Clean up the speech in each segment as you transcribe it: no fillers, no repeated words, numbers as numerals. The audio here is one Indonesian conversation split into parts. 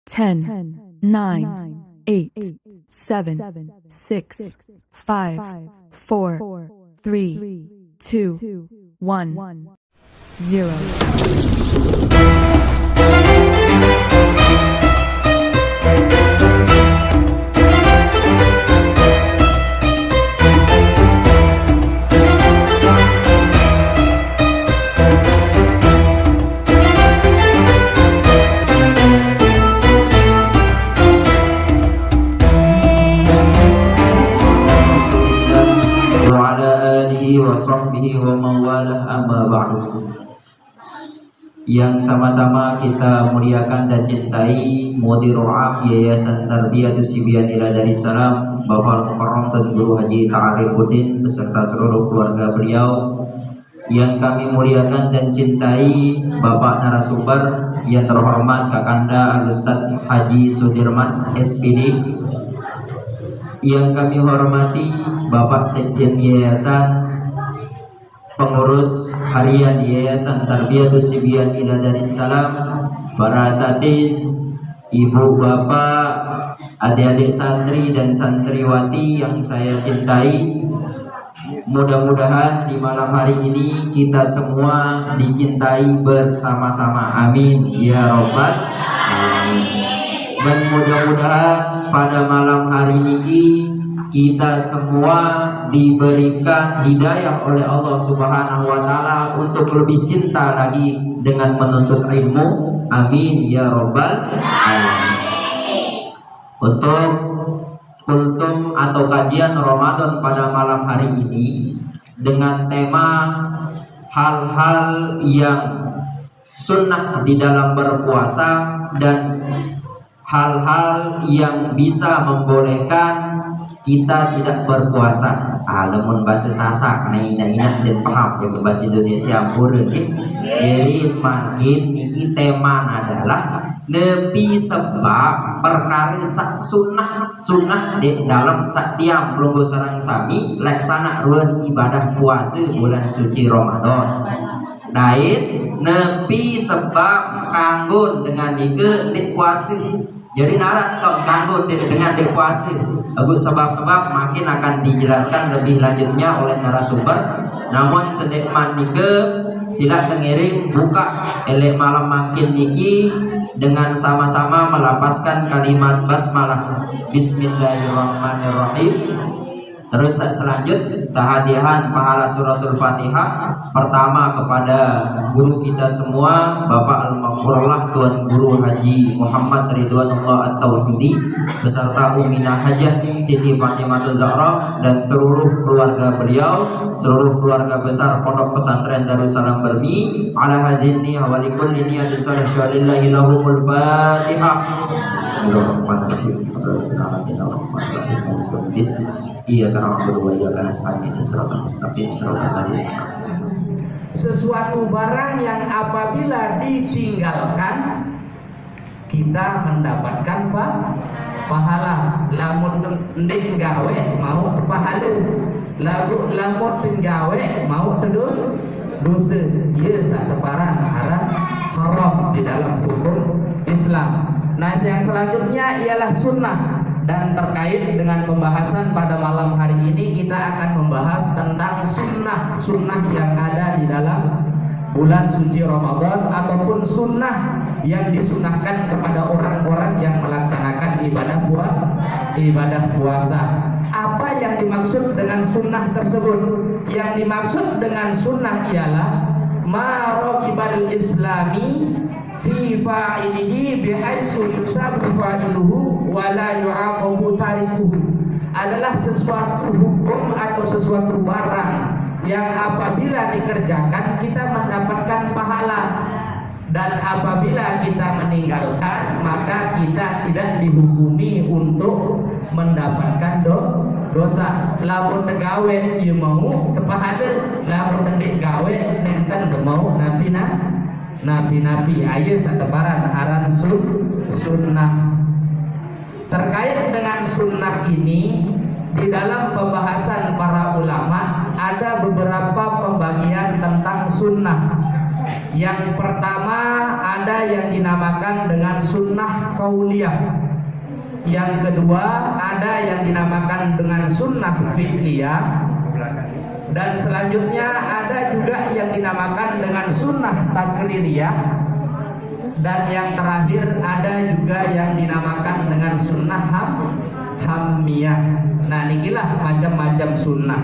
10, 9, 8, 7, 6, 5, 4, 3, 2, 1, 0. Yang sama-sama kita muliakan dan cintai Mudirul Am Yayasan Tarbiyatus Sibyan Ila Darussalam Bapak Mukarram Tun Guru Haji Ta'arifuddin beserta seluruh keluarga beliau. Yang kami muliakan dan cintai Bapak narasumber yang terhormat Kakanda Al-Ustaz Haji Sudirman SPD. Yang kami hormati Bapak Sekjen Yayasan, pengurus harian Yayasan Tarbiyatus Sibyan Ila Darussalam, para asatiz, ibu bapak, adik-adik santri dan santriwati yang saya cintai. Mudah-mudahan di malam hari ini kita semua dicintai bersama-sama, amin ya robbal alamin. Dan mudah-mudahan pada malam hari ini kita semua diberikan hidayah oleh Allah Subhanahu wa Ta'ala untuk lebih cinta lagi dengan menuntut ilmu, amin ya robbal alamin. Untuk kultum atau kajian Ramadan pada malam hari ini dengan tema hal-hal yang sunnah di dalam berpuasa dan hal-hal yang bisa membolehkan kita tidak berpuasa. Alamun bahasa Sasak ina dan paham ya bahasa Indonesia purun. Jadi makin ini tema adalah nepi sebab perkara sunnah di dalam setiap pelunggu sarang sami laksana ruan ibadah puasa bulan suci Ramadan. Dain nepi sebab kanggun dengan di puasa. Jadi naran kau kanggun dengan di puasa. Agus sebab-sebab makin akan dijelaskan lebih lanjutnya oleh narasumber. Namun sedek mandike sila tengiring buka elek malam makin niki dengan sama-sama melapaskan kalimat basmalah Bismillahirrahmanirrahim. Terus selanjut tahadihan pahala suratul Fatihah pertama kepada guru kita semua Bapak Al-Maghfurullah Tuan Guru Haji Muhammad Ridwanullah At-Tauhidi beserta Uminah Hajah Siti Fatimah Zahra dan seluruh keluarga beliau, seluruh keluarga besar Pondok Pesantren Darussalam Bermi ala hazinni wa likulli niyatin salih syalillahi lahumul Fatihah. Bismillahirrahmanirrahim. Iya karena berdua ya karena selain itu suratul mustaqim suratul madzin. Sesuatu barang yang apabila ditinggalkan kita mendapatkan pahala. Lamun ndek gawe mau pahala, lamun tinggawe mau teduh dosa. Ia sateparan haram di dalam hukum Islam. Nah yang selanjutnya ialah sunnah. Dan terkait dengan pembahasan pada malam hari ini kita akan membahas tentang sunnah yang ada di dalam bulan suci Ramadan ataupun sunnah yang disunahkan kepada orang-orang yang melaksanakan ibadah puasa. Apa yang dimaksud dengan sunnah tersebut? Yang dimaksud dengan sunnah ialah marokibal islami fi fa'ilihi bihaitsu yusabu fa'iluhu wa la yu'aqabu tarikuhu. Adalah sesuatu hukum atau sesuatu barang yang apabila dikerjakan kita mendapatkan pahala, dan apabila kita meninggalkan maka kita tidak dihukumi untuk mendapatkan dosa. Lamun tegawe ieu mau tepahadeun, lamun teu gawe nenten mau nabi ayeuna satebaran aran sunnah. Terkait dengan sunnah ini di dalam pembahasan para ulama ada beberapa pembagian tentang sunnah. Yang pertama ada yang dinamakan dengan sunnah qauliyah. Yang kedua ada yang dinamakan dengan sunnah fi'liyah. Dan selanjutnya ada juga yang dinamakan dengan sunnah takririyah. Dan yang terakhir ada juga yang dinamakan dengan sunnah hammiyah. Nah, inilah macam-macam sunnah.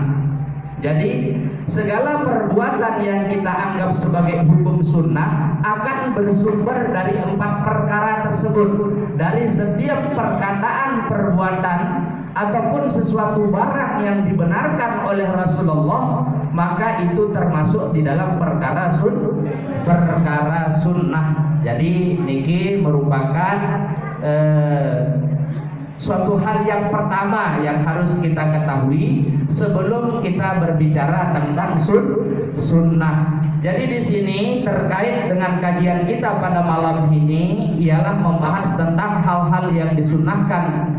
Jadi segala perbuatan yang kita anggap sebagai hukum sunnah akan bersumber dari 4 perkara tersebut. Dari setiap perkataan, perbuatan ataupun sesuatu barang yang dibenarkan oleh Rasulullah, maka itu termasuk di dalam perkara sunnah. Jadi niki merupakan suatu hal yang pertama yang harus kita ketahui sebelum kita berbicara tentang sunnah. Jadi di sini terkait dengan kajian kita pada malam ini ialah membahas tentang hal-hal yang disunnahkan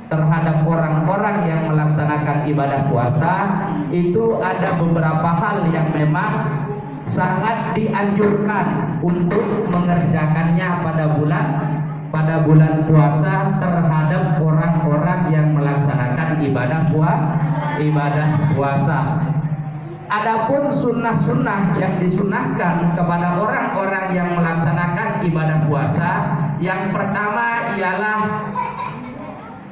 terhadap orang-orang yang melaksanakan ibadah puasa. Itu ada beberapa hal yang memang sangat dianjurkan untuk mengerjakannya pada bulan puasa terhadap orang-orang yang melaksanakan ibadah puasa. Adapun sunnah-sunnah yang disunahkan kepada orang-orang yang melaksanakan ibadah puasa, yang pertama ialah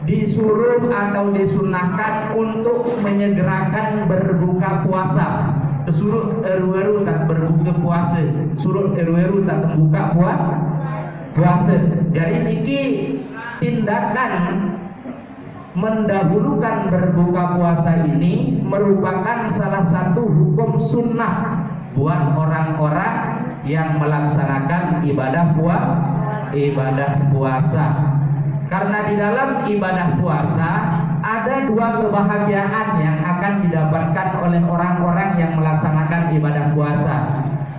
disuruh atau disunahkan untuk menyegerakan berbuka puasa. Suruh eru-eru tak berbuka puasa, suruh eru-eru tak membuka puasa. Jadi niki tindakan mendahulukan berbuka puasa ini merupakan salah satu hukum sunnah buat orang-orang yang melaksanakan ibadah puasa. Karena di dalam ibadah puasa ada 2 kebahagiaan yang akan didapatkan oleh orang-orang yang melaksanakan ibadah puasa.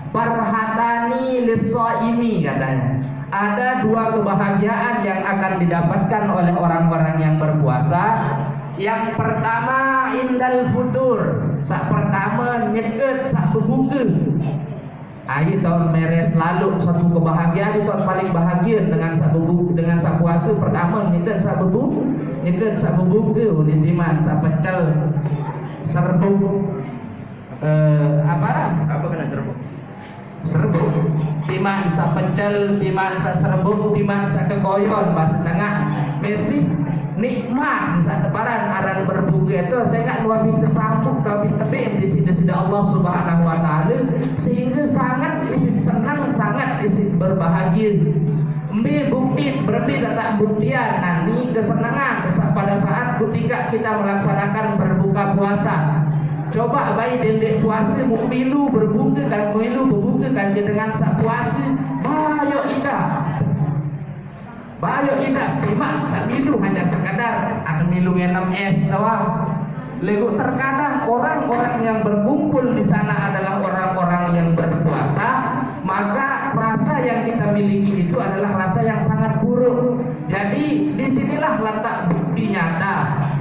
Farhatani lis-shaimi katanya. Ada 2 kebahagiaan yang akan didapatkan oleh orang-orang yang berpuasa. Yang pertama indal futur, sak pertama nyeket sak berbuka. Ayo tahun meres lalu satu kebahagiaan itu paling bahagia dengan sak puasa. Pertama nyeket sak berbuka, ulintiman sak pecel serbuk apa kena serbuk timan sa pecel, timan sa serbuk, timan sa kegoyon, bahasa tengah bersih nikmat sa lebaran aran berbuka itu saya nggak nuabi tersambut kami tebing di sini Allah Subhanahu wa taala, sehingga sangat isi senang, sangat isi berbahagia. Mbi bukti berarti tak buktian nanti kesenangan pada saat ketika kita melaksanakan berbuka puasa. Coba bayi dendek puasa milu berbuka dan milu berbuka kan dengan sak puasa bayo indah terima tak milu hanya sekadar ada milu 6 es doang. Lego terkadang orang-orang yang berkumpul di sana adalah orang-orang yang berpuasa, maka rasa yang kita miliki itu adalah rasa yang sangat buruk. Jadi disinilah letak bukti nyata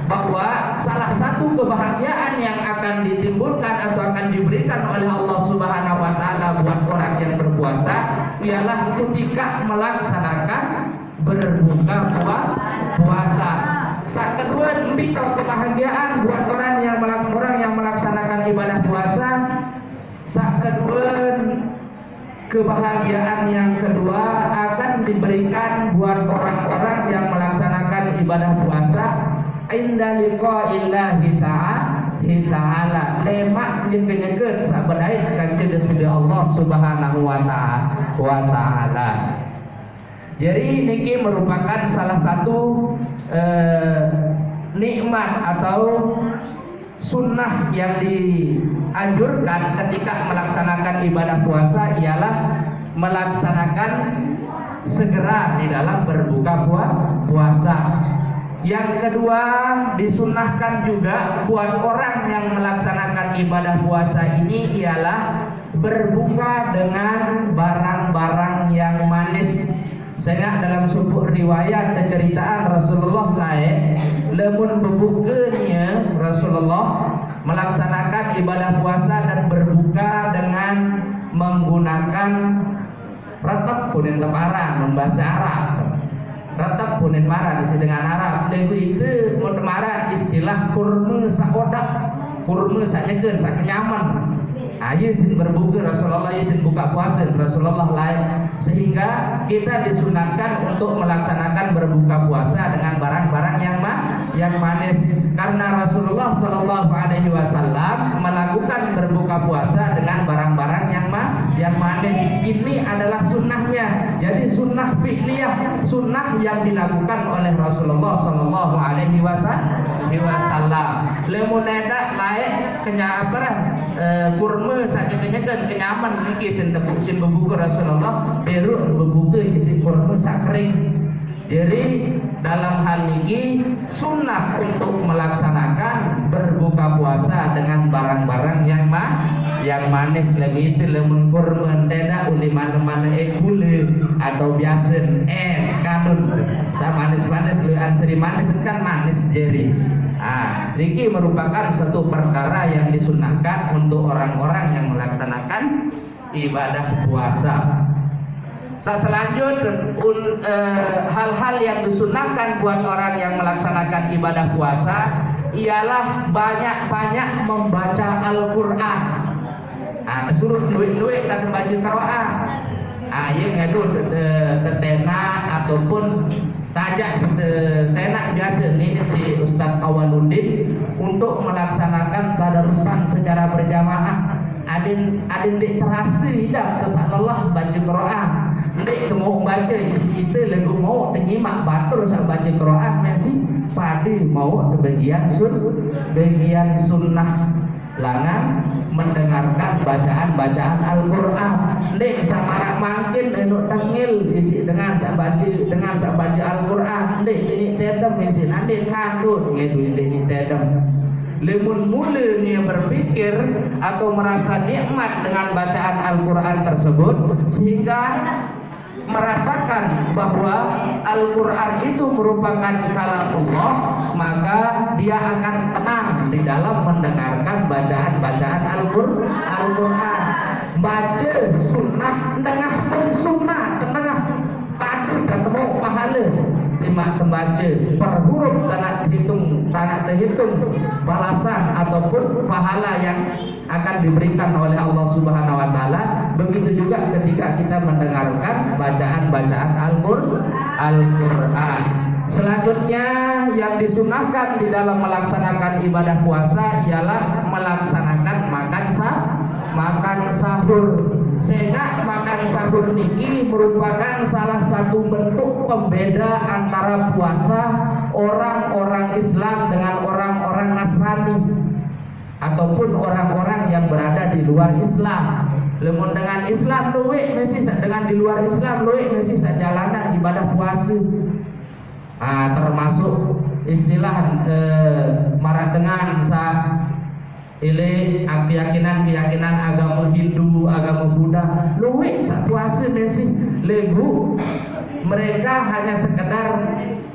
bahwa salah satu kebahagiaan yang akan ditimbulkan atau akan diberikan oleh Allah Subhanahu wa taala buat orang yang berpuasa ialah ketika melaksanakan berbuka puasa. Saat kedua, memberikan kebahagiaan buat orang yang melaksanakan ibadah puasa. Saat kedua, kebahagiaan yang kedua akan diberikan buat orang-orang yang melaksanakan ibadah puasa. Inda liqa'illahi ta'ala lemak nyeke-nyeke sabadai kanjeng Allah Subhanahu wa taala. Jadi niki merupakan salah satu nikmat atau sunnah yang dianjurkan ketika melaksanakan ibadah puasa ialah melaksanakan segera di dalam berbuka puasa. Yang kedua, disunnahkan juga buat orang yang melaksanakan ibadah puasa ini ialah berbuka dengan barang-barang yang manis. Saya dalam sebuah riwayat dan ceritaan Rasulullah lemun berbukanya Rasulullah melaksanakan ibadah puasa dan berbuka dengan menggunakan retek punin tepara membahasa Arab. Retek punin mara isi dengan Arab. Lagu itu mentemara istilah kurma sakodak, kurma saknyekeun sakenyaman. Ayo izin berbuka Rasulullah, izin buka puasa Rasulullah lain, sehingga kita disunahkan untuk melaksanakan berbuka puasa dengan barang-barang yang manis, karena Rasulullah Shallallahu Alaihi Wasallam melakukan berbuka puasa dengan barang-barang yang manis. Ini adalah sunnahnya. Jadi sunnah fi'liyah, sunnah yang dilakukan oleh Rasulullah Shallallahu Alaihi Wasallam. Lemuneda lain kenyabaran kurma sakitnya kan kenyaman niki sin bebuka Rasulullah beru bebuka isi kurma sakring. Jadi dalam hal ini sunnah untuk melaksanakan berbuka puasa dengan barang-barang yang manis. Lagi itu lemun kurma tidak uli mana-mana gula atau biasa es kadun sama manis-manis lu anseri manis kan manis jadi. Niki merupakan satu perkara yang disunahkan untuk orang-orang yang melaksanakan ibadah puasa. Selanjutnya hal-hal yang disunahkan buat orang yang melaksanakan ibadah puasa ialah banyak-banyak membaca Al-Quran. Suruh duit-duit tak membaca Quran. Ia ngadu tetena ataupun tajak tenak biasa ini si Ustadz Awaluddin untuk melaksanakan tadarusan secara berjamaah. Adin dek terasa hidup kesallallah baca Quran. Dek mau baca isi itu lagu mau tenyimak batur saat baca Quran masih pada mau ke bagian sunnah langan mendengarkan bacaan Al-Quran. Dek sama makin enuk tengil isi dengan sak baca Al-Quran. Dek ini tedem isi nanti kandut gitu ini tedem. Lemun mula dia berpikir atau merasa nikmat dengan bacaan Al-Quran tersebut sehingga merasakan bahwa Al-Quran itu merupakan kalamullah, maka dia akan tenang di dalam mendengarkan bacaan Al-Quran. Baca sunnah, tengah pun sunnah, tengah padu ketemu pahala. Lima membaca per huruf tanah terhitung balasan ataupun pahala yang akan diberikan oleh Allah Subhanahu wa taala. Begitu juga ketika kita mendengarkan bacaan Al-Quran. Selanjutnya yang disunahkan di dalam melaksanakan ibadah puasa ialah melaksanakan makan sahur. Sehingga makan sahur ini merupakan salah satu bentuk pembeda antara puasa orang-orang Islam dengan orang-orang Nasrani ataupun orang-orang yang berada di luar Islam. Lemun dengan Islam luwek mesti dengan di luar Islam luwek mesti jalanan ibadah puasa. Termasuk istilah marah dengan keyakinan agama Hindu, agama Buddha, luwek sak puasa mesti legu. Mereka hanya sekedar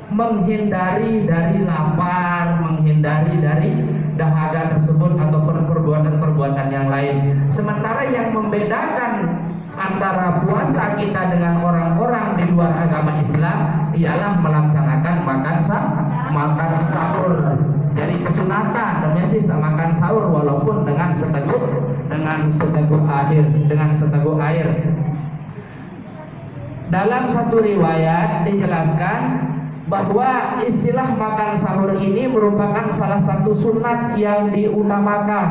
menghindari dari lapar, menghindari dari dahaga tersebut ataupun perbuatan-perbuatan yang lain. Sementara yang membedakan antara puasa kita dengan orang-orang di luar agama Islam ialah melaksanakan makan sahur. Jadi kesunatan mesti makan sahur walaupun dengan seteguk air. Dalam satu riwayat dijelaskan bahwa istilah makan sahur ini merupakan salah satu sunat yang diutamakan.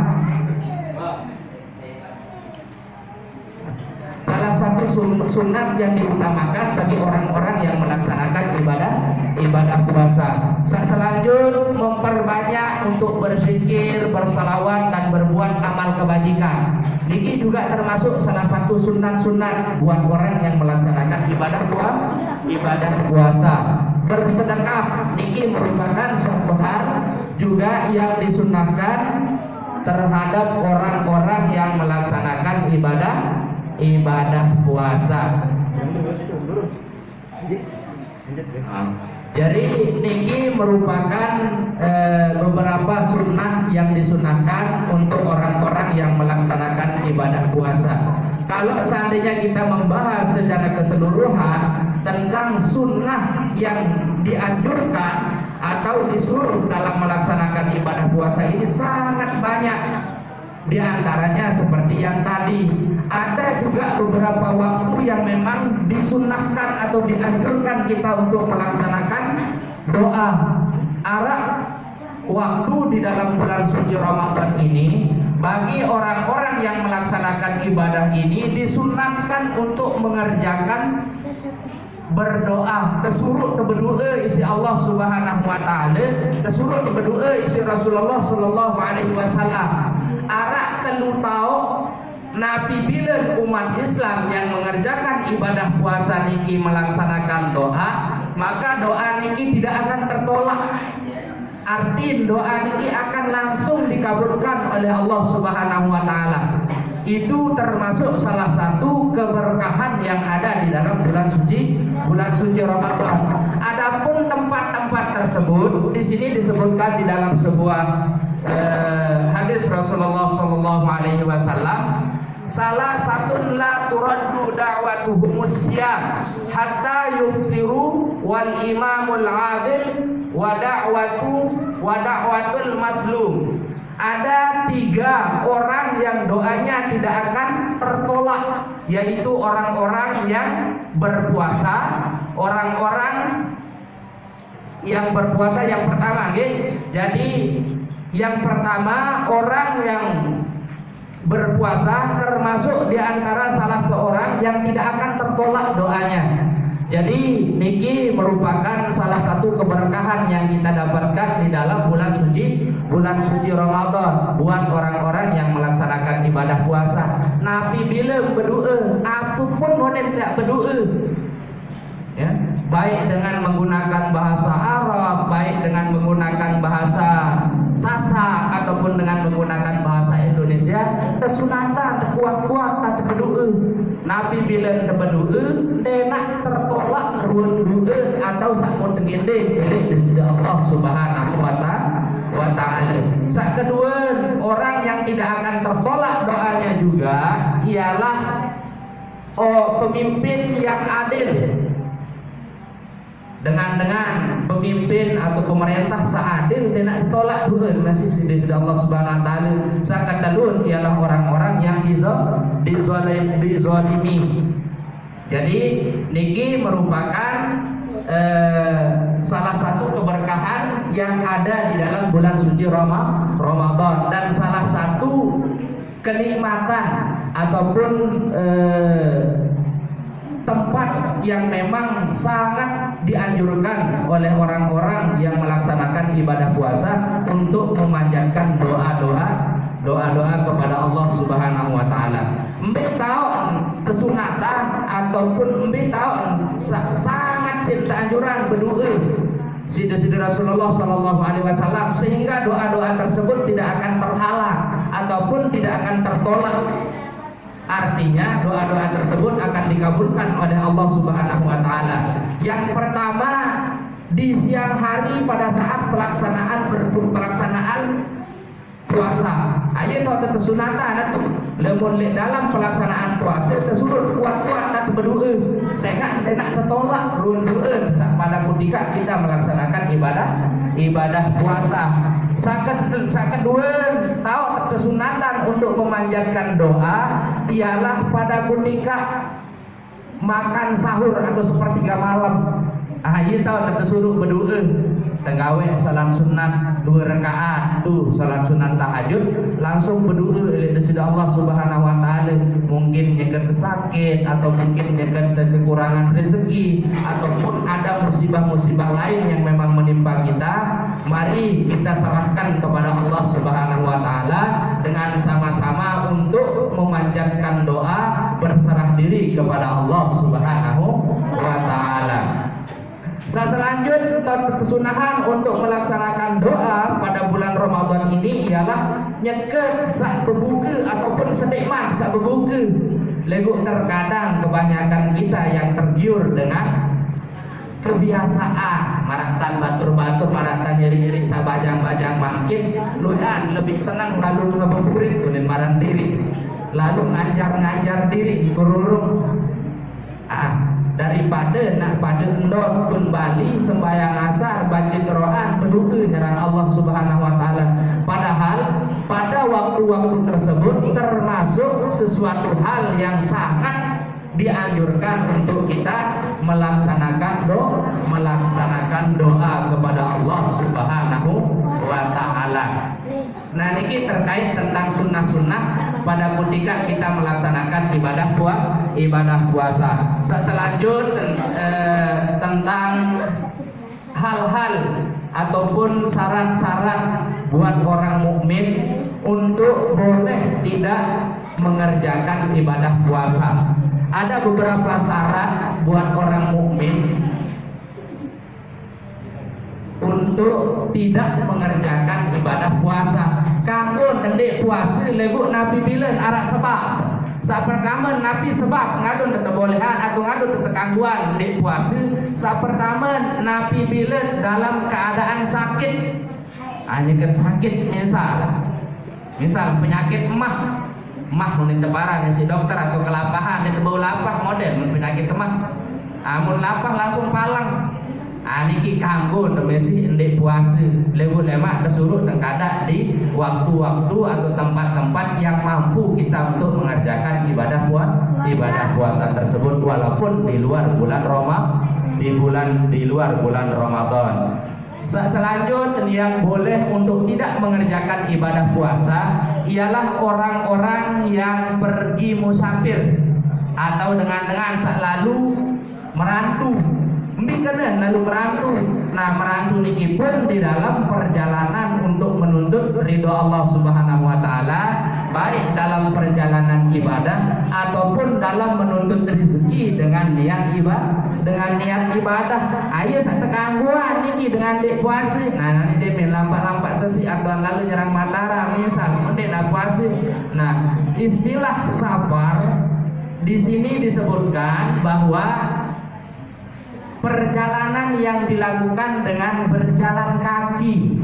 Salah satu sunat yang diutamakan bagi orang-orang yang melaksanakan ibadah puasa. Selanjutnya memperbanyak untuk berzikir, bersalawat dan berbuat amal kebajikan. Ini juga termasuk salah satu sunat-sunat buat orang yang melaksanakan ibadah puasa. Bersedekah ini merupakan suatu hal juga yang disunahkan terhadap orang-orang yang melaksanakan ibadah puasa. Jadi ini merupakan beberapa sunnah yang disunahkan untuk orang-orang yang melaksanakan ibadah puasa. kalau seandainya kita membahas secara keseluruhan tentang sunnah yang dianjurkan atau disuruh dalam melaksanakan ibadah puasa ini sangat banyak. Di antaranya seperti yang tadi, ada juga beberapa waktu yang memang disunnahkan atau dianjurkan kita untuk melaksanakan doa. Arah waktu di dalam bulan suci Ramadan ini bagi orang-orang yang melaksanakan ibadah ini disunnahkan untuk mengerjakan berdoa, kesuruh berdoa isi Allah Subhanahu wa taala, kesuruh berdoa isi Rasulullah sallallahu alaihi wasallam. Arak telu tau Nabi bila umat Islam yang mengerjakan ibadah puasa niki melaksanakan doa, maka doa niki tidak akan tertolak. Arti doa niki akan langsung dikabulkan oleh Allah Subhanahu wa taala. Itu termasuk salah satu keberkahan yang ada di dalam bulan suci Ramadan. Adapun tempat-tempat tersebut di sini disebutkan di dalam sebuah hadis Rasulullah sallallahu alaihi wasallam, salah satu la turaddu da'watuhum musyam hatta yuftiru wal imamul adil wa da'watul madlum. Ada 3 orang yang doanya tidak akan tertolak, yaitu orang-orang yang berpuasa, orang-orang yang berpuasa yang pertama, okay? Jadi yang pertama orang yang berpuasa termasuk di antara salah seorang yang tidak akan tertolak doanya. Jadi niki merupakan salah satu keberkahan yang kita dapatkan di dalam bulan suci Ramadan buat orang-orang yang melaksanakan ibadah puasa. Nabi bila berdoa, apapun boleh tidak berdoa, ya, baik dengan menggunakan bahasa Arab, baik dengan menggunakan bahasa Sasak ataupun dengan menggunakan bahasa Indonesia, kesunatan kuat-kuat tak berdoa. Nabi bila berdoa, dia nak tertolak doa atau sakut tengende dari sisi Allah Subhanahu wa taala. Sak kedua, orang yang tidak akan tertolak doanya juga ialah pemimpin yang adil. Dengan pemimpin atau pemerintah seadil tidak ditolak doa masih di sisi Allah Subhanahu wa taala. Sak kedua ialah orang-orang yang dizalimi. Jadi niki merupakan salah satu keberkahan yang ada di dalam bulan suci Ramadan, dan salah satu kenikmatan ataupun tempat yang memang sangat dianjurkan oleh orang-orang yang melaksanakan ibadah puasa untuk memanjatkan doa-doa kepada Allah Subhanahu wa taala. Embe tahun kesunatan ataupun embe tahun sangat cinta anjuran berdoa Sidi Rasulullah sallallahu alaihi wasallam, sehingga doa-doa tersebut tidak akan terhalang ataupun tidak akan tertolak. Artinya doa-doa tersebut akan dikabulkan oleh Allah Subhanahu wa taala. Yang pertama, di siang hari pada saat pelaksanaan puasa. Ayo tahu kesunatan atau lemon dalam pelaksanaan puasa tersebut kuat-kuat tak berdoa. Saya nak tertolak doa pada ketika kita melaksanakan ibadah puasa. Saat kedua, tahu kesunatan untuk memanjatkan doa ialah pada ketika makan sahur atau sepertiga malam. Ia tahu suruh berdoa. Tegawe salam sunat 2 rakaat tuh salam sunat tahajud, langsung berdoa oleh Allah Subhanahu wa taala. Mungkin nyeker sakit atau mungkin nyeker kekurangan rezeki ataupun ada musibah-musibah lain yang memang menimpa kita, mari kita serahkan kepada Allah Subhanahu wa taala dengan sama-sama untuk memanjatkan doa, berserah diri kepada Allah Subhanahu wa taala. Selanjutnya kesunahan untuk melaksanakan doa pada bulan Ramadan ini ialah nyeker saat berbuka ataupun sedekman saat berbuka. Lego terkadang kebanyakan kita yang tergiur dengan kebiasaan maratan batur-batur, maratan nyeri-nyeri sabajang-bajang makin luan lebih senang lalu ngabuburit tunin marang diri. lalu ngajar diri kururung. Daripada nak pada endor pun bali sembahyang asar baca Quran berdoa jalan Allah Subhanahu wa taala. Padahal pada waktu-waktu tersebut termasuk sesuatu hal yang sangat dianjurkan untuk kita melaksanakan doa kepada Allah Subhanahu wa taala. Nah, ini terkait tentang sunnah-sunnah pada ketika kita melaksanakan ibadah puasa. Selanjutnya tentang hal-hal ataupun saran-saran buat orang mukmin untuk boleh tidak mengerjakan ibadah puasa. Ada beberapa saran buat orang mukmin untuk tidak mengerjakan ibadah puasa. Kanggo ndek puasa legu Nabi bilen arak sebab. Saat pertama Nabi sebab ngadun kebolehan atau ngadun ketangguhan ndek puasa. Saat pertama Nabi bilen dalam keadaan sakit. Hanya sakit misal penyakit emah mun tebaran si dokter atau kelapahan dia bau lapah model penyakit emah. Mun lapah langsung palang. Niki kanggo demesi ndek puasa legu lemak disuruh tengkadak di waktu-waktu atau tempat-tempat yang mampu kita untuk mengerjakan ibadah puasa tersebut walaupun di luar bulan Ramadan. Selanjutnya yang boleh untuk tidak mengerjakan ibadah puasa ialah orang-orang yang pergi musafir atau dengan selalu merantau. Lalu merantau. Nah, merantau niki pun di dalam perjalanan untuk menuntut ridho Allah Subhanahu wa taala, baik dalam perjalanan ibadah ataupun dalam menuntut rezeki dengan niat ibadah. Ayo sak tekangguan niki dengan dek puasa. Nah, nanti dia lampak-lampak sesi atau lalu nyerang Mataram misal mendek nak puasa. Nah, istilah sabar di sini disebutkan bahwa perjalanan yang dilakukan dengan berjalan kaki.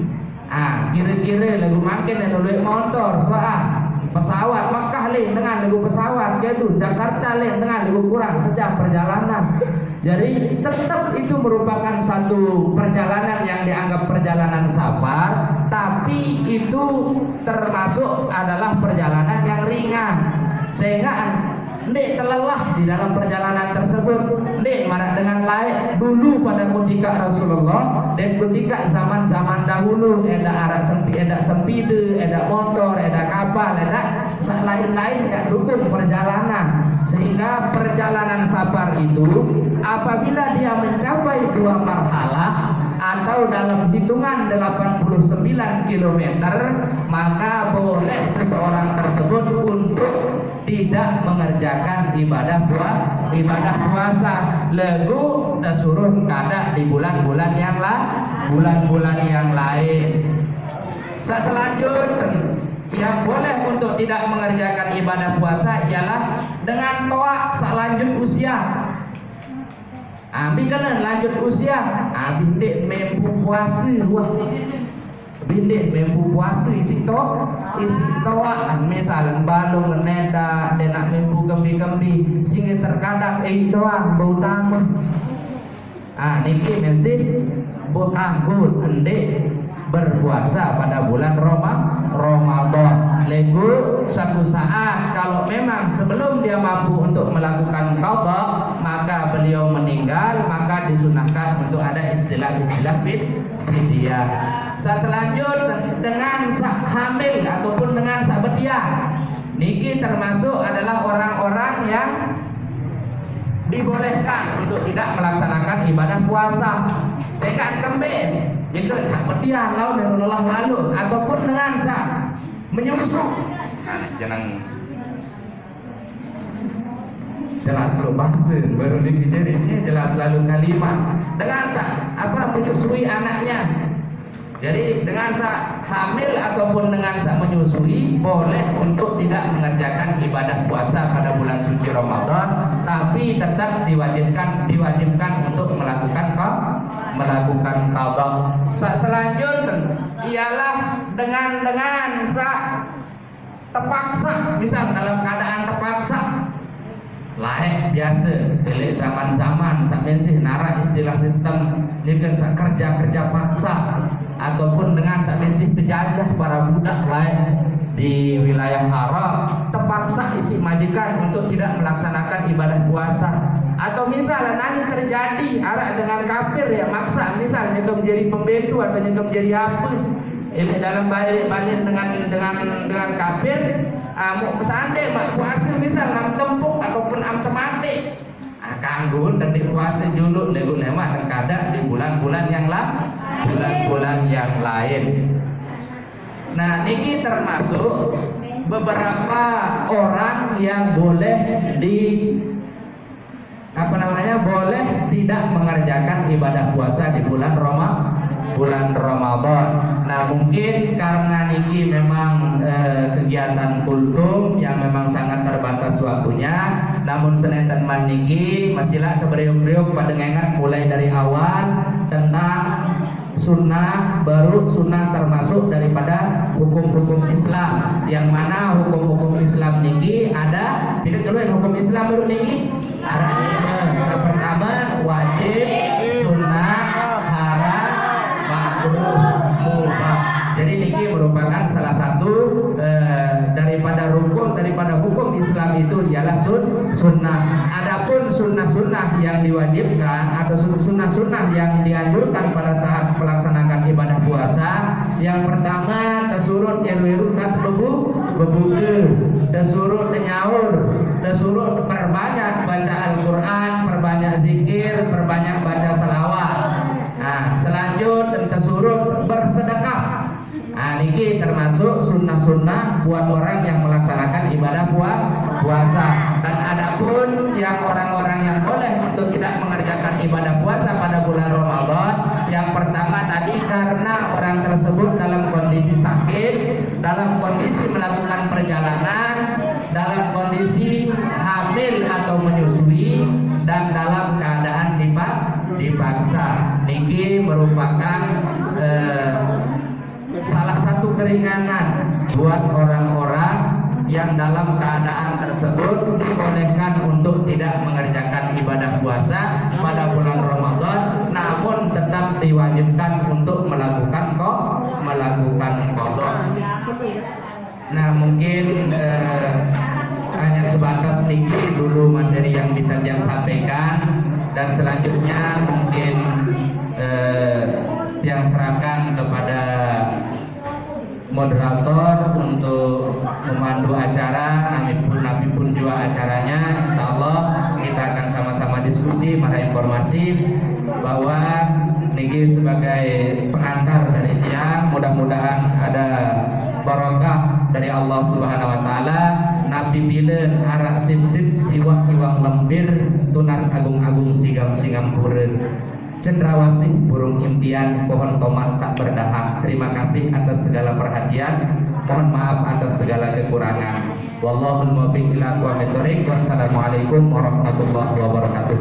Kira-kira lagu makin dan lalu motor soal pesawat Makkah lain dengan lagu pesawat Kedu Jakarta lain dengan lagu kurang sejam perjalanan. Jadi tetap itu merupakan satu perjalanan yang dianggap perjalanan sabar, tapi itu termasuk adalah perjalanan yang ringan sehingga ndek terlelah di dalam perjalanan tersebut. Ndek marak dengan lain dulu pada ketika Rasulullah dan ketika zaman-zaman dahulu ada sempide, ada motor, ada kapal, ada lain-lain yang dukung perjalanan. Sehingga perjalanan sabar itu apabila dia mencapai 2 marhalah atau dalam hitungan 89 km, maka boleh seseorang tersebut untuk tidak mengerjakan ibadah puasa. Legu tersuruh kada di bulan-bulan yang lain. Selanjutnya yang boleh untuk tidak mengerjakan ibadah puasa ialah dengan toak selanjut usia. Kan lanjut usia, bintik mampu puasa bintik mampu puasa isi toa misal balung meneda dan nak mampu kembi sehingga terkadang doang bau tamu. Niki mesti buat anggur hendek berpuasa pada bulan Ramadan. Legu suatu saat kalau memang sebelum dia mampu untuk melakukan qada maka beliau meninggal, maka disunahkan untuk ada istilah fidyah. Selanjutnya dengan hamil ataupun dengan berdiah, niki termasuk adalah orang-orang yang dibolehkan untuk tidak melaksanakan ibadah puasa. Sehingga kembali itu berdiah lalu ataupun dengan menyusu. Jelas selalu bahasa baru dikejadiannya jelas selalu kalimat dengan menyusui anaknya. Jadi dengan hamil ataupun dengan menyusui boleh untuk tidak mengerjakan ibadah puasa pada bulan suci Ramadan, tapi tetap diwajibkan untuk melakukan qada. Selanjutnya ialah dengan terpaksa, misal dalam keadaan terpaksa, lain biasa dari zaman-zaman sampai sih nara istilah sistem ini kan kerja paksa ataupun dengan sampai sih penjajah para budak lain di wilayah Arab terpaksa isi majikan untuk tidak melaksanakan ibadah puasa. Atau misalnya nanti terjadi arah dengan kafir ya maksa, misalnya itu menjadi pembedu atau itu menjadi apa ini dalam balik dengan kafir, mau kesande mak puasa misal am tempuk ataupun am temate, kanggun dan dipuasa dulu lego lewat kadang di bulan-bulan yang lain. Nah, ini termasuk beberapa orang yang boleh boleh tidak mengerjakan ibadah puasa di bulan Ramadan. Nah, mungkin karena niki memang kegiatan kultum yang memang sangat terbatas waktunya, namun seneten man niki masihlah kebriuk-briuk pada ngengat mulai dari awal tentang sunnah, baru sunnah termasuk daripada hukum-hukum Islam, yang mana hukum-hukum Islam niki ada tidak dulu yang hukum Islam baru niki ada yang pertama wajib, sunnah, haram, makruh, mubah. Jadi niki merupakan salah satu daripada hukum Islam itu ialah sunnah. Adapun sunnah-sunnah yang diwajibkan atau sunnah-sunnah yang dianjurkan pada saat melaksanakan ibadah puasa, yang pertama tesurut elweru tak bebuke, tesurut nyaur, tesurut perbanyak baca Al-Quran, perbanyak zikir, perbanyak baca salawat. Nah, selanjutnya tesurut bersedekah. Nah, niki termasuk sunnah-sunnah buat orang yang melaksanakan ibadah puasa. Dan adapun yang orang-orang yang boleh untuk tidak mengerjakan ibadah puasa pada bulan Ramadan, yang pertama tadi karena orang tersebut dalam kondisi sakit, dalam kondisi melakukan perjalanan, dalam kondisi hamil atau menyusui, dan dalam keadaan dipaksa. Niki merupakan salah satu keringanan buat orang-orang yang dalam keadaan tersebut dibolehkan untuk tidak mengerjakan ibadah puasa pada bulan Ramadan, namun tetap diwajibkan untuk melakukan qadha. Nah, mungkin hanya sebatas sedikit dulu materi yang bisa saya sampaikan, dan selanjutnya mungkin yang serahkan kepada moderator untuk memandu acara, nabi pun juga acaranya. Insya Allah kita akan sama-sama diskusi, marah informasi bahwa niki sebagai pengantar dari dia, mudah-mudahan ada barokah dari Allah Subhanahu Wa Taala. Nabi bilen arak sisip siwak iwang lembir, tunas agung-agung sigam purun. Cendrawasih burung impian, pohon tomat tak berdahak. Terima kasih atas segala perhatian. Mohon maaf atas segala kekurangan. Wallahul muwaffiq ila aqwamit thoriq. Wassalamualaikum warahmatullahi wabarakatuh.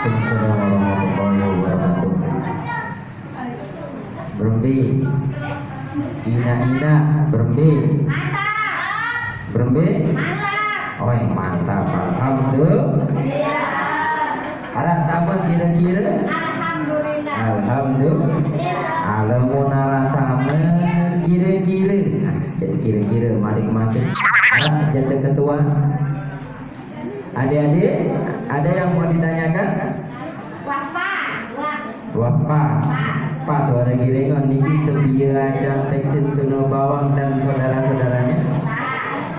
Waalaikumsalam warahmatullahi wabarakatuh. Berembi, ina berembi, oh yang mantap, alhamdulillah. Arah taman kira-kira? Alhamdulillah. Alamunala taman kira-kira madik-madik. Jadi ketua. Adik-adik, ada yang mau ditanyakan? Wah pas suara girengan niki sebiya ajang teksin suno bawang dan saudara-saudaranya.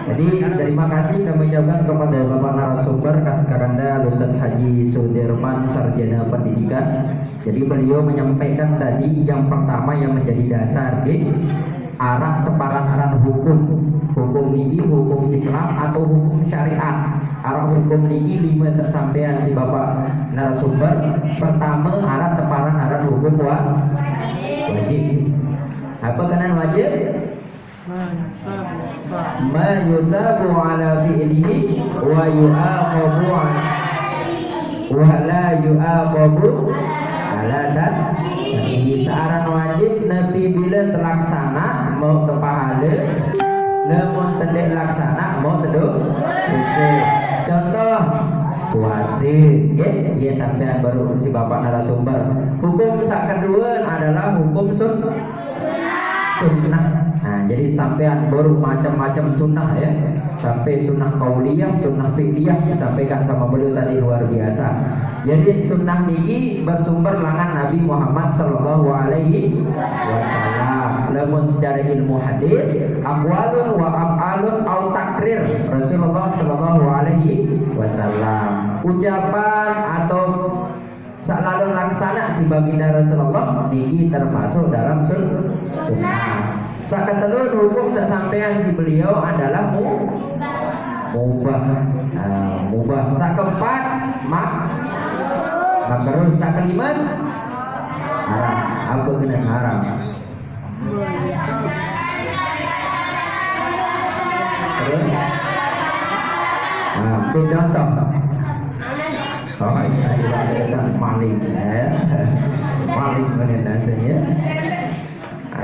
Jadi terima kasih kami ucapkan kepada Bapak narasumber Kakanda Ustadz Haji Sudirman Sarjana Pendidikan. Jadi beliau menyampaikan tadi yang pertama yang menjadi dasar arah teparan hukum niki hukum Islam atau hukum syariat. Arah hukum niki 5 sampean si Bapak narasumber. Pertama arah teparan arah hukum wajib. Apa kanan wajib? Ma yutabu ala fi'lihi wa yu'aqabu wa la yu'aqabu ala dan searan wajib nabi bila terlaksana mau ke pahala Namun tedek laksana mau teduh puasa. Contoh puasa, ya sampean baru si bapak narasumber. Hukum sak kedua adalah hukum sunnah. Nah, jadi sampean baru macam-macam sunnah ya. Sampai sunnah qauliyah, sunnah fiqhiyah disampaikan sama beliau tadi luar biasa. Jadi sunnah niki bersumber langan Nabi Muhammad sallallahu alaihi wasallam. Lamun secara ilmu hadis, aqwalun wa af'alun au takrir Rasulullah sallallahu alaihi wasallam. Ucapan atau salalun laksana si baginda Rasulullah niki termasuk dalam sunnah. Sakatelur hukum sasampean si beliau adalah mubah. Mubah. Sakeempat makruh. Sakelima haram. Apa kena haram? Terus contoh. Oh, ini ada maling ya. Maling mana nasanya?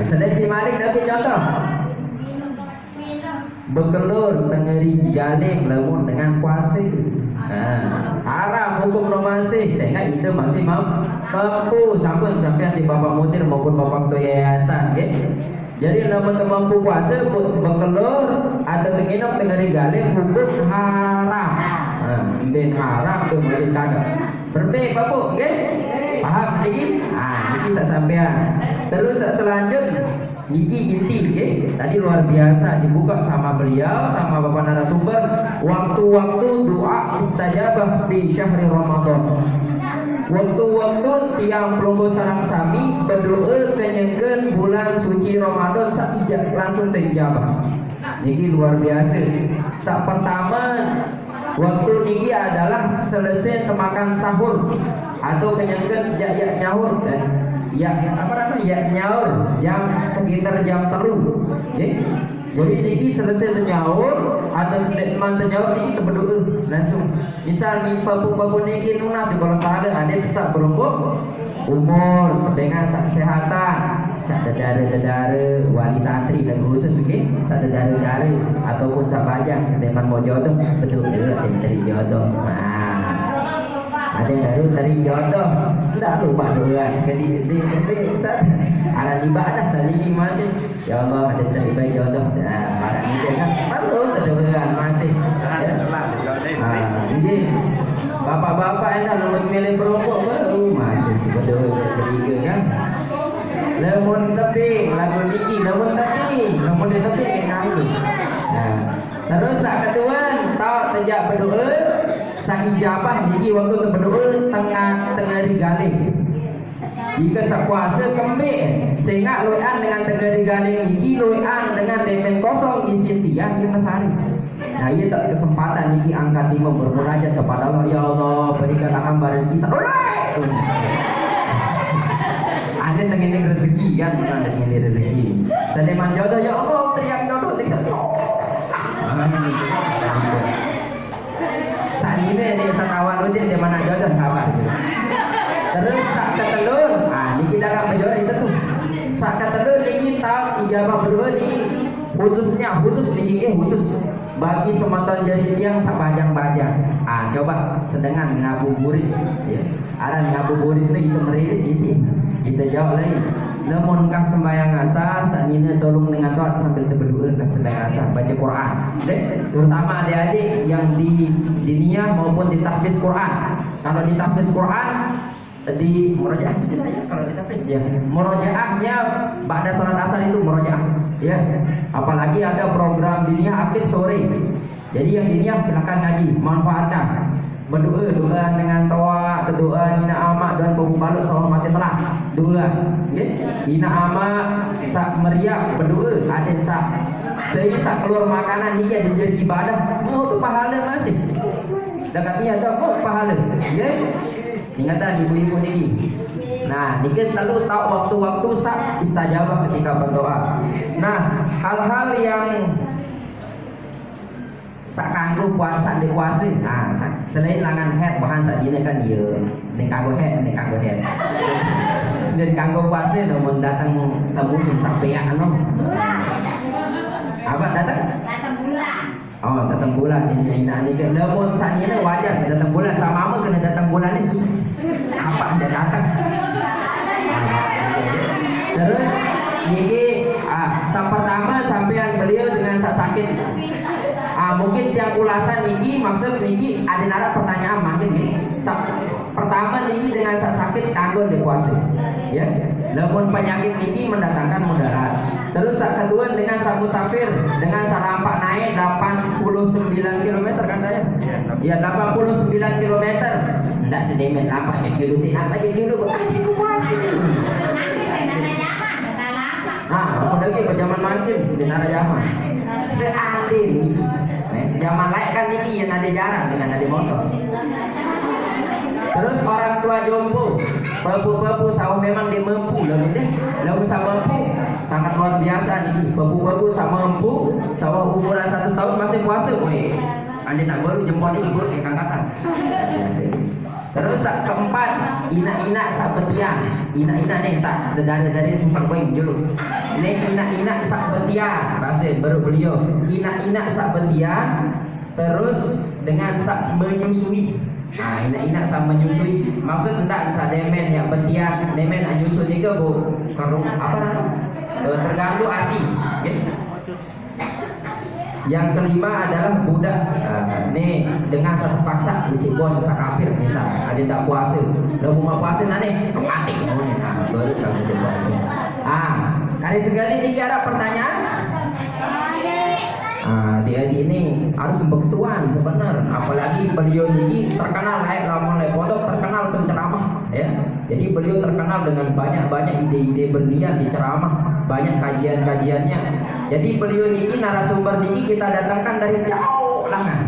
Sedang si maling Nabi contoh bekelur tengeri galing lamun dengan puasa. Haram hukum masih sehingga itu masih mampu sampun sampai si bapak mutir maupun bapak ketua yayasan jadi lamun mampu puasa bekelur atau tenginap tengeri galing hukum haram. Dan haram tu mungkin kada berbeda bapak paham lagi? Niki sampean. Terus selanjutnya niki inti tadi luar biasa dibuka sama beliau sama bapak narasumber waktu-waktu doa istajabah di syahri Ramadan. Waktu-waktu tiang pelunggu sarang sami berdoa kenyengkeun bulan suci Ramadan saijab langsung terijabah. Niki luar biasa. Sak pertama waktu niki adalah selesai makan sahur atau kenyengkeun ya nyaur nyaur sekitar jam 3. Jadi niki selesai nyaur atau sedekman nyaur niki berdoa langsung. Misal ni papu niki nunah kalau ada sak berumur umur dengan sak kesehatan sak dedara wali santri dan khusus sak dedara ataupun sak bajang sedekman mau jodoh betul dari jodoh. Ada yang baru dari jodoh tidak lupa doa sekali ada ibadah salih masih ya Allah ada terlibat jodoh pada ini kan perlu terdoa masih jadi bapak-bapak yang lalu milih perokok baru masih berdoa ketiga kan lemon teping lagu niki lemon di teping kenal terus saat kedua tahu sejak berdoa sang ijabah niki waktu berdoa tengah digaling. Jika sak puasa kembali sehingga loean dengan tengah digaling niki loean dengan demen kosong isi tiang di mesari. Nah, ia tak kesempatan niki angkat lima bermunajat kepada Allah, ya Allah berikan hamba rezeki. Ada tengene rezeki kan, ada tengene rezeki. Sedeman jodoh ya Allah teriak jodoh tidak sok. Saat ini sekawan rutin di mana jodoh sabar gitu. Terus sak ketelur, niki dah berjodoh itu tuh. Sak ketelur niki tahu ijabah berdua niki khusus niki khusus bagi semeton jari tiang sak bajang-bajang. Coba sedengan ngabuburit ya. Ada ngabuburit itu meririt isi. Kita jawab lagi. Namun kah sembahyang asar saat ini tolong dengan doa sambil berdoa kan sembahyang asar baca Quran. Terutama adik-adik yang di diniyah maupun di tahfiz Quran. Kalau di tahfiz Quran di murojaah istilahnya kalau di tahfiz ya. Murojaahnya pada salat asar itu murojaah ya. Apalagi ada program diniyah aktif sore. Jadi yang diniyah silakan ngaji, manfaatkan. Berdoa dengan tawa, doa hina amak dan pembalut sama mati telah. Doa, hina amak sak meriak berdoa ada sak seisa keluar makanan ini ada jadi ibadah. Itu pahala masih. Dekatnya ada pahala. Ingatan ibu-ibu niki. Nah, niki selalu tahu waktu-waktu sak istajabah ketika berdoa. Nah, hal-hal yang sak kanggo puasa di puasa. Selain langan head bahan sak dina kan dia ning kanggo head. Dan kanggo puasa namun datang temuin sampean Apa datang? Oh, datang bulan ini ke lemon sani ni wajar datang bulan sama ama kena datang bulan ni susah. Apa dia datang? Terus niki pertama sampean beliau dengan sakit. Mungkin tiang ulasan niki maksud niki ada nara pertanyaan mungkin niki. Pertama niki dengan sakit kanggo dipuasa. Ya. Namun penyakit niki mendatangkan mudarat. Terus kedua dengan musafir dengan salampak naik 89 km kan saya? Ya 89 km. Enggak sedemen lampak je kilo apa je kilo aku puasa. Apa lagi zaman makin di nara zaman. Seandainya zaman lain kan niki yang ada jarang dengan ada motor. Terus orang tua jompo, pepu sama memang dia mampu lah gitu. Lalu sama mampu sangat luar biasa nih. Pepu sama mampu, sama umuran 1 tahun masih puasa, boy. Anda nak baru jempol ini baru yang kangkatan. Terus keempat, ina sak betian. Ina nih sak dari sumpah boy dulu. Nih ina sak betian, bahasa baru beliau. Ina sak betian, terus dengan sak menyusui. Ina sama menyusui. Maksud enggak sa demen yang betian, demen nyusui ni ke bu karung apa namanya? Terganggu ASI. Okay? Yang kelima adalah budak. Nih dengan satu paksa isi bos sa kafir misal ada tak puasa. Lalu mau puasa nih mati. Baru kamu puasa. Kali sekali ni ada pertanyaan. Dia ini harus berketuan sebenarnya, apalagi beliau ini terkenal lamun pondok terkenal penceramah ya. Jadi beliau terkenal dengan banyak ide-ide berniat di ceramah, banyak kajian-kajiannya. Jadi beliau ini narasumber ini kita datangkan dari jauh lah.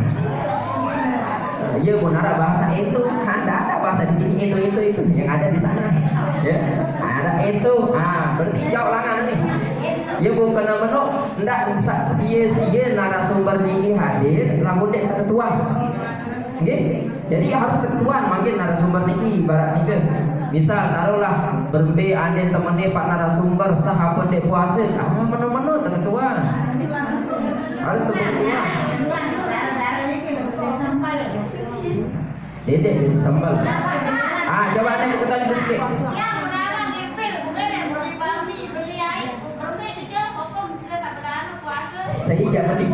Iya benar bahasa itu, ada bahasa di sini itu yang ada di sana. Ya, ada itu. Berarti jauh lah nih. Ya bukan menu ndak sia-sia narasumber ini hadir lamun dek ketuan. Nggih. Jadi harus ketuan mungkin narasumber ini ibarat nih. Misal taruhlah berbe ande temene Pak narasumber sahabat dek puasa, menu-menu ketuan. Harus ketuan. Dedek sambal. Coba anda ketuan sedikit. Saya Jamali.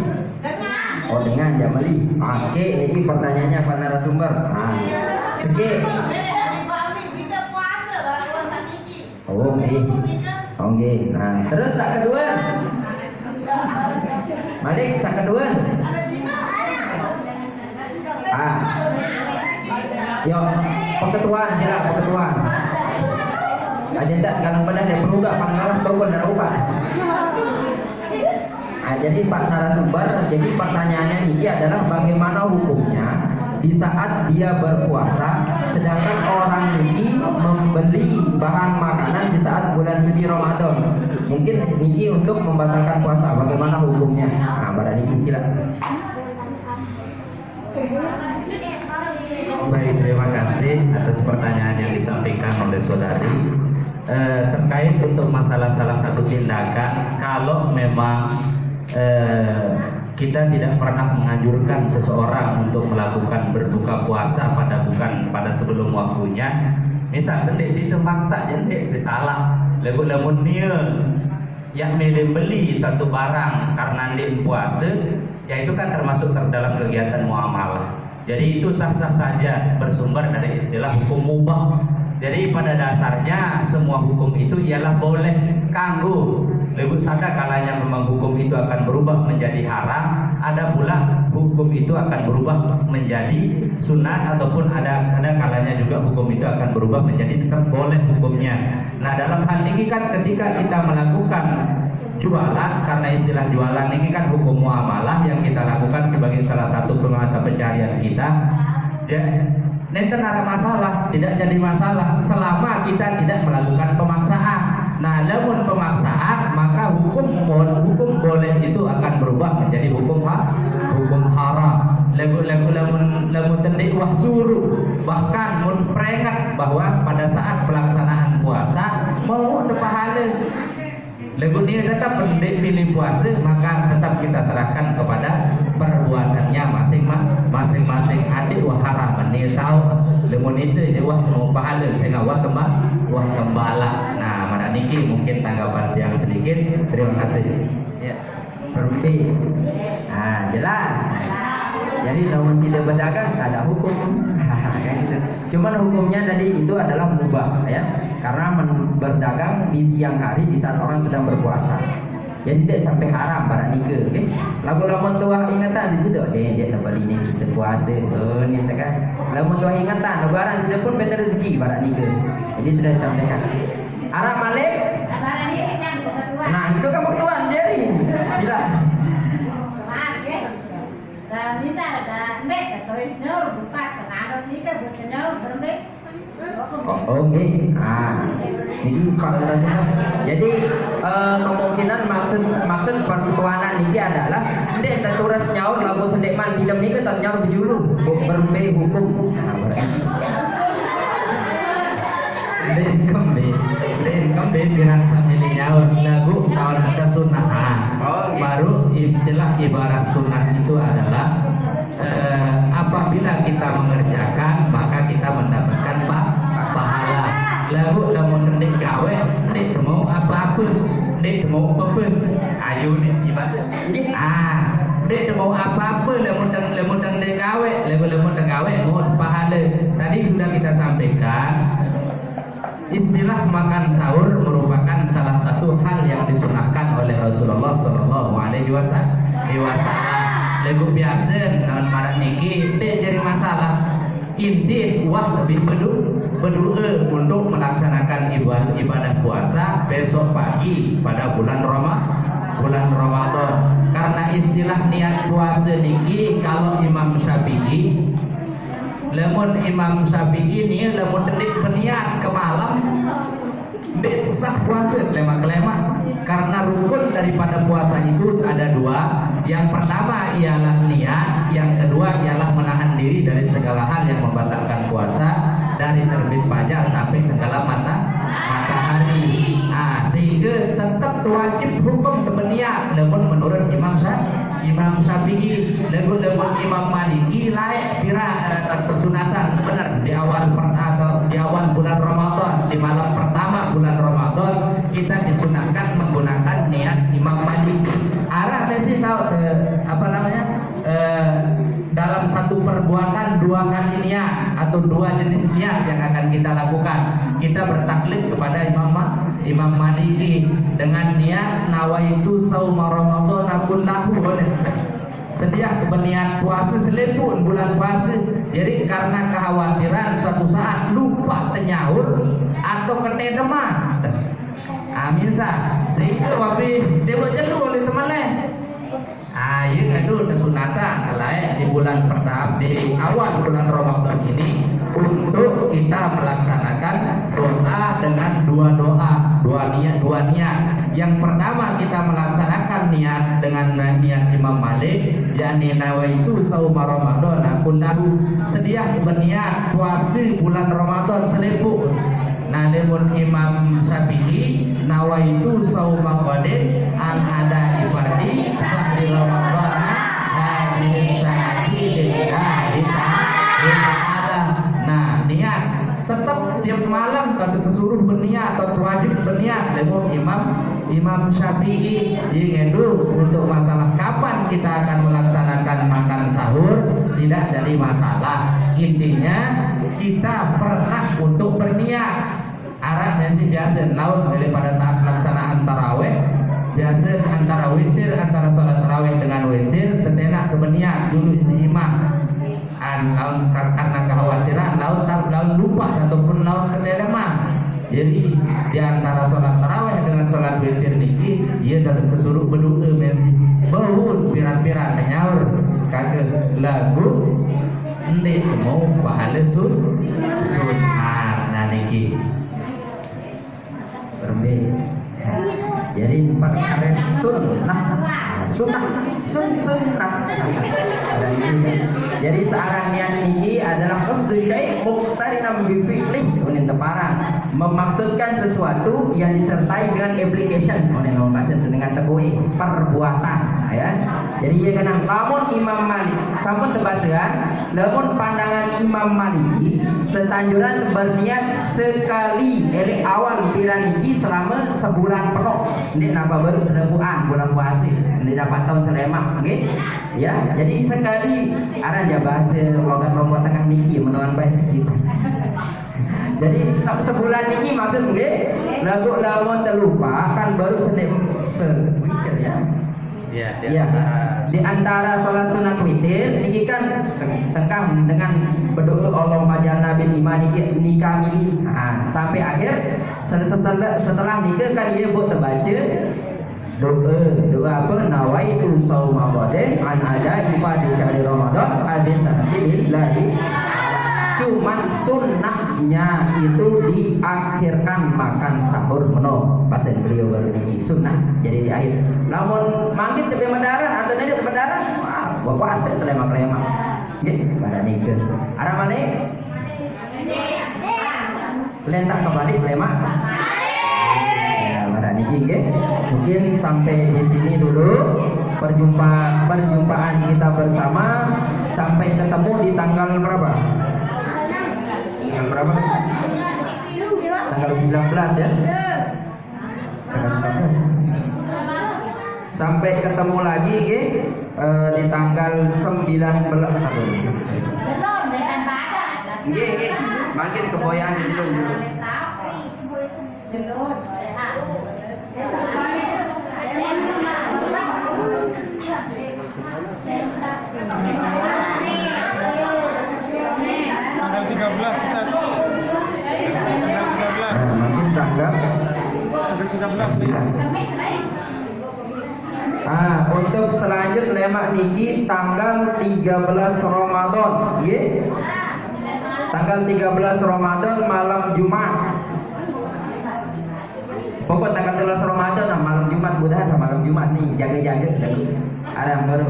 Oh dengan Jamali. Oke, ini pertanyaannya Pak narasumber. Sikit. Oh, oke. Nah, terus sak kedua. Malik sak kedua. Yo, pengetuan jelas pengetuan. Aja tak kalau benar dia perlu gak pangaran kau benar ubah. Jadi Pak narasumber, jadi pertanyaannya ini adalah bagaimana hukumnya di saat dia berpuasa, sedangkan orang ini membeli bahan makanan di saat bulan suci Ramadan. Mungkin ini untuk membatalkan puasa, bagaimana hukumnya? Barang ini silakan. Baik, terima kasih atas pertanyaan yang disampaikan oleh saudari. Terkait untuk masalah salah satu tindakan, kalau memang kita tidak pernah menganjurkan seseorang untuk melakukan berbuka puasa bukan pada sebelum waktunya. Misal tendek itu maksa jendek salah. Lamun dia yang beli satu barang karena dia puasa, ya itu kan termasuk dalam kegiatan muamalah. Jadi itu sah-sah saja bersumber dari istilah hukum mubah. Jadi pada dasarnya semua hukum itu ialah boleh kanggo. Lebih sadar kalanya memang hukum itu akan berubah menjadi haram, ada pula hukum itu akan berubah menjadi sunat, ataupun ada kalanya juga hukum itu akan berubah menjadi tetap boleh hukumnya. Nah dalam hal ini kan ketika kita melakukan jualan, karena istilah jualan ini kan hukum muamalah yang kita lakukan sebagai salah satu mata pencarian kita, ya nenten ada masalah, tidak jadi masalah selama kita tidak melakukan pemaksaan. Nah, namun pemaksaan maka hukum boleh itu akan berubah menjadi hukum haram. Lamun tendik wah suruh, bahkan mun peringat bahwa pada saat pelaksanaan puasa mau ada pahala. Lamun dia tetap pilih puasa, maka tetap kita serahkan kepada perbuatan makanya masing-masing adik wah haram ni tahu lemon itu je wah mau pahala saya wah kembala. Nah mana niki mungkin tanggapan yang sedikit. Terima kasih. Ya, berhenti. Nah, jelas. Jadi namun tidak berdagang ada hukum. Kayak gitu. Cuman hukumnya tadi itu adalah mubah ya. Karena berdagang di siang hari di saat orang sedang berpuasa. Jadi tidak sampai haram pada nikah, okay? Lagu lamun tua ingatan di situ, dia tak beli ni kita puasa, ni kan. Lamun tua ingatan, lagu orang sudah pun betul rezeki pada nikah. Jadi sudah disampaikan. Arab Malik. Nah itu kan tuan jadi. Sila. Maaf ya. Bisa ada nek tulis nol bukan kenal nikah berkenal berembek. Oh, okay. Ini jadi kemungkinan maksud pertuanan ini adalah ndek tertulis nyaur lagu sendeman tidak nikah tak nyaur berjulur berbe hukum. Kembali bilang sambil nyaur lagu tahun ada sunnah. Baru istilah ibarat sunnah itu adalah apabila kita mengerjakan maka kita mendapatkan pahala. Lalu namun nek gawe nek mau apa-apa nek mau apa ayo nek ibadah nek mau apa-apa lamun nek gawe lamun gawe mau pahala. Tadi sudah kita sampaikan istilah makan sahur merupakan salah satu hal yang disunahkan oleh Rasulullah Sallallahu Alaihi Wasallam. Lagu biasa namun marak niki tidak jadi masalah. Inti wah lebih berdoa untuk melaksanakan ibadah puasa besok pagi pada bulan Ramadan. Karena istilah niat puasa niki kalau Imam Syafi'i ini lamun tenik berniat ke malam sah puasa kelema karena rukun daripada puasa itu ada dua. Yang pertama ialah niat, yang kedua ialah menahan diri dari segala hal yang membatalkan puasa dari terbit fajar sampai tenggelam matahari. Sehingga tetap wajib hukum berniat. Namun menurut Imam Syafi'i, lamun Imam Maliki layak kira kesunatan sebenarnya di awal bulan Ramadan, di malam pertama bulan Ramadan kita disunahkan menggunakan niat Imam Maliki. Arah sih tahu dalam satu perbuatan dua kali niat atau dua jenis niat yang akan kita lakukan. Kita bertaklid kepada Imam Maliki dengan niat nawaitu sauma Ramadan kullahu, sedia berniat puasa selepun bulan puasa. Jadi karena kekhawatiran suatu saat lupa tenyaur atau kena demam. Bisa sehingga wabi dia berjenuh oleh teman lain. Ia ngadu kesunatan lain di bulan pertama di awal bulan Ramadan ini untuk kita melaksanakan doa dengan dua niat. Yang pertama kita melaksanakan niat dengan niat Imam Malik, yakni nawaitu sauma Ramadan kullahu, sedia berniat puasa bulan Ramadan selepuk. Nah, lemun Imam Syafi'i nawaitu sauma qadin an ada ibadi sahri Ramadan hadhihi sanati lillahi ta'ala. Nah, niat tetap tiap malam atau kesuruh berniat atau wajib berniat. Lemun Imam Syafi'i ngedu untuk masalah kapan kita akan melaksanakan makan sahur tidak jadi masalah. Intinya kita pernah untuk berniat. Arahnya sih biasa laut pada saat pelaksanaan taraweh, biasa antara witir, antara sholat taraweh dengan witir tetenak keberniat dulu isi imam. Karena kekhawatiran laut lupa ataupun laut ketelemah. Jadi di antara sholat taraweh dengan sholat witir niki ia dalam kesuruh berdoa mensi bahun piran-piran nyaur kagak lagu ini mau pahala sunnah niki berbeda. Jadi perkara sunnah. Jadi searah niat niki adalah qasdu syai' muqtarinam bi fi'lih unin teparan. memaksudkan sesuatu yang disertai dengan application oleh bahasa dengan tegui perbuatan ya. Jadi ia kena lamun Imam Malik sampun tebasean lamun pandangan Imam Maliki tetanjuran berniat sekali dari awal piran iki selama sebulan penuh. Ini napa baru sedebuan bulan puasa. Ini dapat tahun selemak nggih. Ya, jadi sekali aran ja bahasa logat lombok tengah niki menawan bae secita. Jadi sebulan ini maksud nggih lagu lamun terlupa kan baru witir ya. Ya. Di antara sholat sunat witir niki kan sengkang dengan berdoa Allah majalna bil iman nikah milih. Nah, sampai akhir setelah nikah kan ia buat terbaca doa apa nawaitu shauma ghadin an ada ibadah syahri Ramadan hadis sanati billahi. Cuman sunnahnya itu diakhirkan makan sahur meno pasien beliau baru di sunnah jadi di akhir namun mangkit tepi mendarat atau nanti tepi mendarat bapak aset lemak-lemak gitu pada nikah arah mana lentak kembali lemak ya pada nikah gitu. Mungkin sampai di sini dulu perjumpaan kita bersama sampai ketemu di tanggal berapa? Tanggal berapa? Tanggal 19 ya. Tanggal 19. Sampai ketemu lagi di tanggal 19 nggih makin keboyan di dulu. Tanggal 13 Ustaz. Makin tanggal 13. Untuk selanjut lemak niki tanggal 13 Ramadan, nggih. Tanggal 13 Ramadan malam Jumat. Pokok tanggal 13 Ramadan malam Jumat mudah sama malam Jumat nih jaga-jaga dulu. Ada baru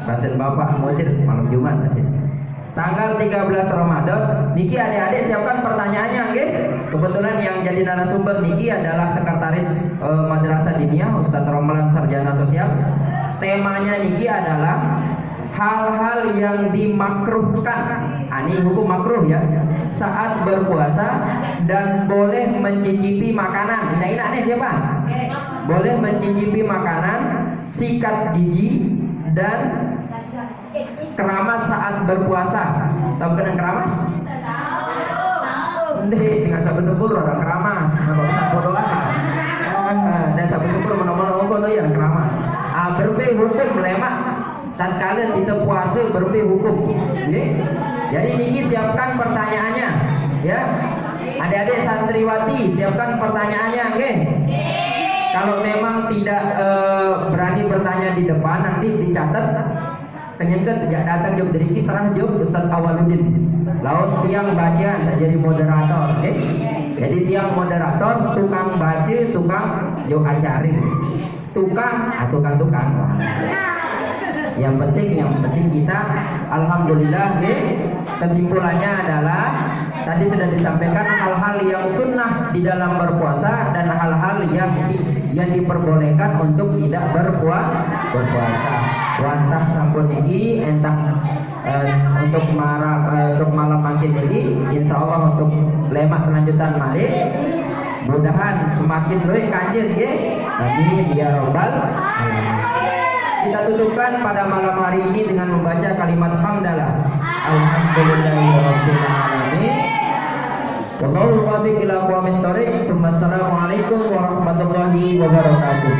pasien bapak mudir malam Jumat pasien. Tanggal 13 Ramadan niki adik-adik siapkan pertanyaannya nggih. Kebetulan yang jadi narasumber niki adalah sekretaris Madrasah Diniyah Ustaz Romalan Sarjana Sosial. Temanya niki adalah hal-hal yang dimakruhkan. Ini hukum makruh ya. Saat berpuasa dan boleh mencicipi makanan. Ini nih siapa? Boleh mencicipi makanan, sikat gigi dan keramas saat berpuasa. Tahu kena keramas? Nih, dengan sabu sepur orang keramas. Napa usah berdoa. Dan sabu sepur menomor kono yang keramas. Berbeda hukum lemak. Tatkala kita puasa berbeda hukum. Nggih. Jadi niki siapkan pertanyaannya, ya. Adik-adik santriwati siapkan pertanyaannya, nggih. Kalau memang tidak berani bertanya di depan nanti dicatat. Kenyangkan tidak datang jawab dari serah jawab Ustaz Awaluddin. Laut tiang bagian saya jadi moderator, okay? Jadi tiang moderator, tukang baca, tukang jawab acari, tukang. Yang penting kita, alhamdulillah, kesimpulannya adalah tadi sudah disampaikan hal-hal yang sunnah di dalam berpuasa dan hal-hal yang diperbolehkan untuk tidak berpuasa. Wantah sampun ini entah untuk malam makin ini, insya Allah untuk lemak kelanjutan malik. Mudahan semakin luwih kanjil ya. Amin ya robbal alamin. Kita tutupkan pada malam hari ini dengan membaca kalimat hamdalah. Alhamdulillahirabbil alamin. Wallahu muwaffiq ila aqwamit thoriq. Assalamualaikum warahmatullahi wabarakatuh.